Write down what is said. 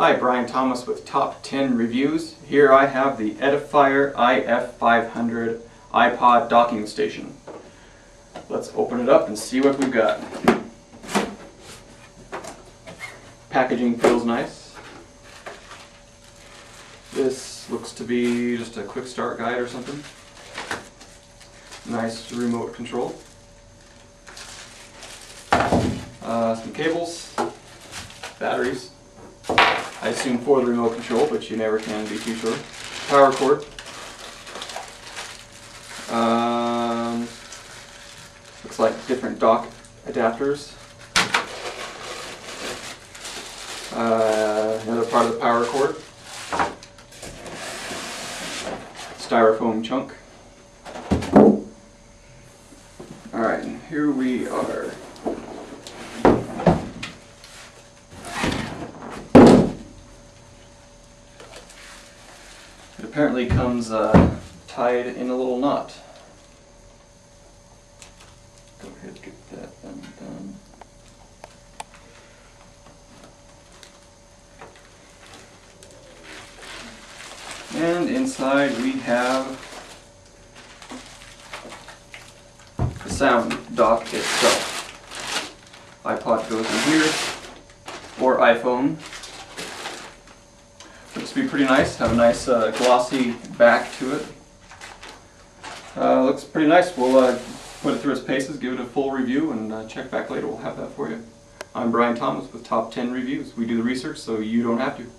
Hi, Brian Thomas with Top 10 Reviews. Here I have the Edifier iF500 iPod docking station. Let's open it up and see what we've got. Packaging feels nice. This looks to be just a quick start guide or something. Nice remote control. Some cables, batteries. I assume for the remote control, but you never can be too sure. Power cord. Looks like different dock adapters. Another part of the power cord. Styrofoam chunk. Alright, and here we are. It apparently comes tied in a little knot. Go ahead and get that undone. And inside we have the sound dock itself. iPod goes in here, or iPhone. Looks to be pretty nice, have a nice glossy back to it. Looks pretty nice. We'll put it through its paces, give it a full review, and check back later. We'll have that for you. I'm Brian Thomas with Top 10 Reviews. We do the research so you don't have to.